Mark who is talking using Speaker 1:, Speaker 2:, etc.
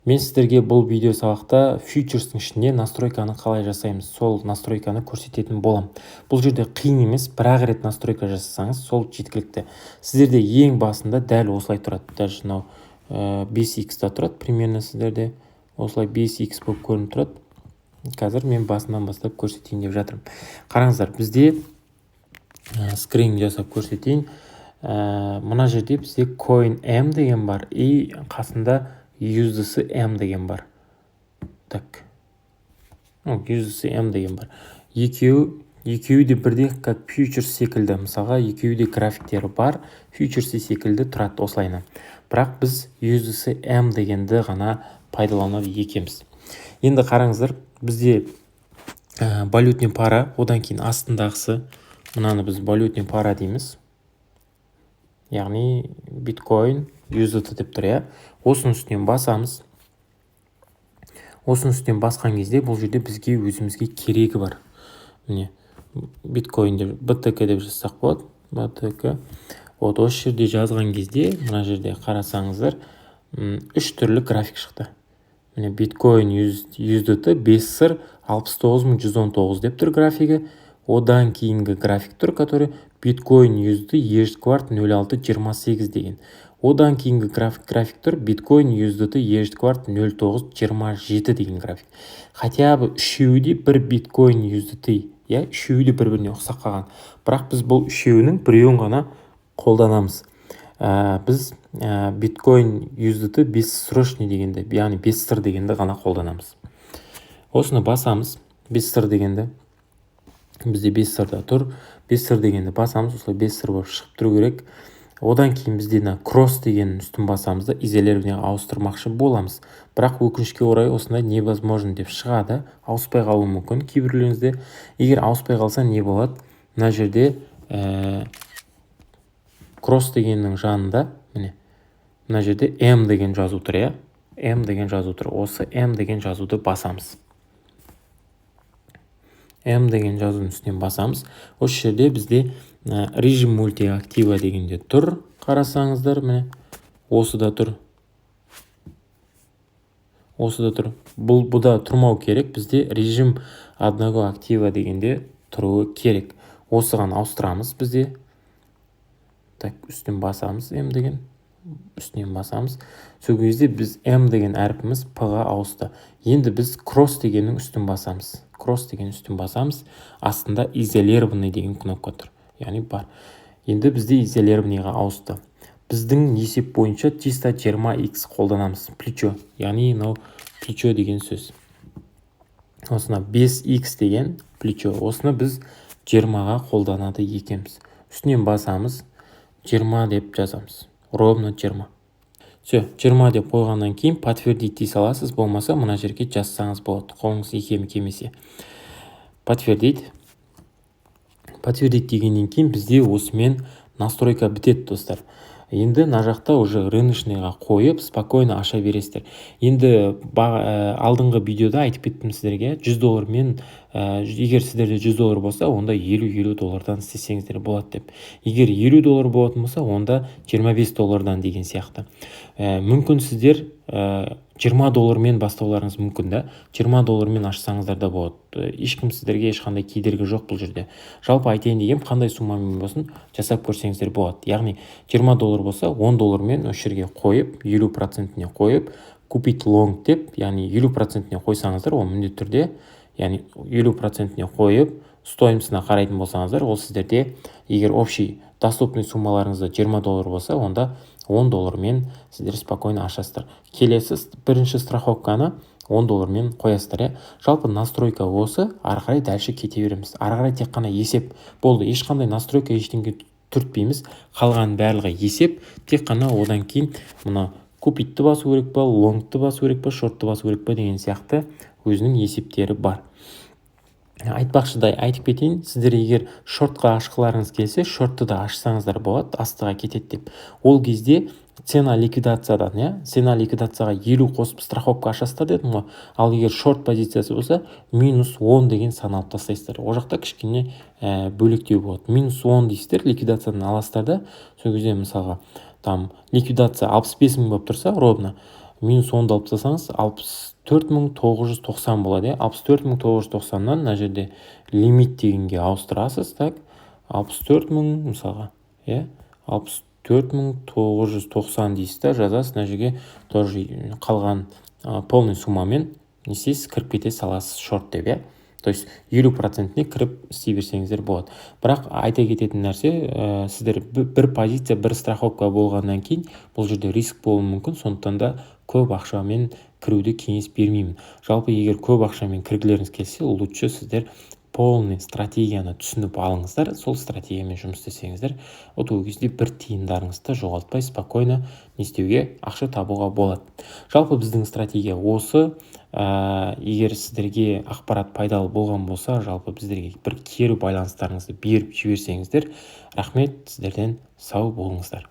Speaker 1: Мен сіздерге бұл видео сабақта фьючерстің ішінде настройканы қалай жасаймыз, сол настройканы көрсететін болам. Бұл жерде қиын емес, бір-ақ рет настройка жасасаңыз, сол жеткілікті. Сіздерде ең басында дәл осылай тұрады. Даже мынау 5x-та тұрады, примерно сіздерде осылай 5x болып көрініп тұрады. Қазір мен басынан бастап көрсетейін деп жатырмын. Қараңыздар, бізде скрин жасап көрсетейін. Мына жерде бізде coin M деген бар, и қасында USDC M деген бар. Так. USDC M деген бар. Екеуі де бірдей как фьючерс секілді. Мысалға, екеуі де графиктері бар, фьючерс секілді тұрады осылайна. Бірақ біз USDC M дегенді ғана пайдаланып екеміз. Енді қараңыздар, бізде валютный пара, одан кейін астындағысы, мынаны біз валютный пара дейміз. Яғни биткоин, USDT деп тұр, иә. Осының үстінен басамыз. Осының үстінен басқан кезде бұл жерде бізге өзімізге керегі бар. Міне, биткоин деп, BTC деп жазсақ болады. BTC. Осы жерде жазған кезде, мына жерде қарасаңыздар, 3 түрлі график шықты. Міне, биткоин USDT 5 сыр 69119 деп тұр графигі. Одан кейінгі график тұр, который биткоин USD ежкварт 0628 деген. Одан кейінгі график тұр, биткоин USDT ежкварт 0927 деген график. Хотя бы үшеуі де бір биткоин USDT, иә, үшеуі де бір-біріне ұқсап қалған. Бірақ біз бұл үшеуінің біреуін ғана қолданамыз. Біз биткоин USDT бессрочный дегенді, яғни 5 сыр дегенді ғана қолданамыз. Осыны басамыз, 5 сыр дегенді. Бізде 5 сырда тұр, 5 сыр дегенді басамыз, осылай 5 сыр болып шығып тұру керек. Одан кейін бізде кросс деген үстін басамыз да изолированияға ауыстырмақшы боламыз. Бірақ өкінішке орай осындай невозможно деп шығады, ауыспай қалуы мүмкін кейбіреулеріңізде. Егер ауыспай қалса не болады? Мына жерде кросс дегеннің жанында, міне, мына жерде M деген жазу тұр, иә? M деген жазу тұр. Осы M деген жазуды басамыз. M деген жазудың үстінен басамыз. Осы жерде бізде режим мультиактива дегенде тұр. Қарасаңыздар, міне, осыда тұр. Осыда тұр. Бұда тұрмау керек. Бізде режим одного актива дегенде тұруы керек. Осыған ауыстырамыз бізде. Так, үстінен басамыз M деген. Үстінен басамыз. Сол кезде біз M деген әрпіміз P-ға ауысты. Енді біз кросс дегеннің үстін басамыз. Кросс деген үстін басамыз. Астында изолированный деген кнопка тұр. Яғни бар. Енді бізде изолированныйға ауысты. Біздің есеп бойынша 320x қолданамыз. Плечо. Яғни плечо деген сөз. Осына 5x деген плечо. Осыны біз 20-ға қолданады екеміз. Үстінен басамыз. 20 деп жазамыз. Ровно 20. Все, 20 деп қойғаннан кейін подтвердить дей саласыз, болмаса мына жерге жазсаңыз болады. Қолыңыз икемі кемесе. Подтвердить. Подтвердить дегеннен кейін бізде осымен настройка бітеді, достар. Енді мына жақта уже рыночныйға қойып, спокойно аша бересіздер. Енді алдыңғы видеода айтып кеттім сіздерге, $100 егер сіздерде $100 болса, онда $50 істесеңіздер болады деп. Егер $50 болатын болса, онда $25 деген сияқты. Мүмкін сіздер $20 бастауларыңыз мүмкін да, $20 ашсаңыздар да болады. Ешкім сіздерге ешқандай кедергі жоқ бұл жерде. Жалпы айтайын деген, қандай суммамен болсын жасап көрсеңіздер болады. Яғни $20 болса, $10 осы жерге қойып, 50%-не қойып, купить лонг деп, яғни 50%-не қойсаңыздар, ол міндетті түрде, яғни 50%-не қойып, стоимостына қарайтын болсаңыздар, ол сіздерде, егер общий доступный суммаларыңызда $20 болса, онда $10 сіздер спокойно ашасыздар. Келесі бірінші страховканы $10 қоясыздар. Жалпы настройка осы, ары қарай дальше кете береміз. Ары қарай тек қана есеп болды. Ешқандай настройка ештеңе түртпейміз. Қалған барлығы есеп, тек қана одан кейін мына купитті басу керек па, лонгты басу керек па, шортты басу керек па деген сияқты өзінің есептері бар. Айтпақшыдай айтып кетейін, сіздер егер шортқа ашқыларыңыз келсе, шортты да ашсаңыздар болады, астыға кетеді деп. Ол кезде цена ликвидациядан, цена ликвидацияға 50 қосып страховка ашасыздар дедім ғой. Ал егер шорт позициясы болса, -10 деген сан алып тастайсыздар. Ол жақта кішкене бөлектеу болады. -10 дейсіздер, ликвидациядан аласыздар да, сол кезде мысалға там ликвидация 65 мың болып тұрса, ровно минус 10-ды алып тастасаңыз 64.990 болады. 64.990-нан мына жерде лимит дегенге ауыстырасыз. Так, 64.000 мысалға, 64.990 дейсіз да, жазасыз. мына жерге тоже қалған полный суммамен не істейсіз, кіріп кете саласыз шорт деп. То есть 50%-не кіріп істей берсеңіздер болады. Бірақ айта кететін нәрсе, сіздер бір позиция, бір страховка болғаннан кейін бұл жерде риск болуы мүмкін, сондықтан да көп ақшамен кіруді кеңес бермеймін. Жалпы егер көп ақшамен кіргілеріңіз келсе, лучше сіздер полный стратегияны түсініп алыңыздар, сол стратегиямен жұмыс істесеңіздер, ол кезде бір тиындарыңызды жоғалтпай спокойно не істеуге, ақша табуға болады. Жалпы біздің стратегия осы. Егер сіздерге ақпарат пайдалы болған болса, жалпы біздерге бір кері байланыстарыңызды беріп жіберсеңіздер, рахмет, сіздерден сау болыңыздар.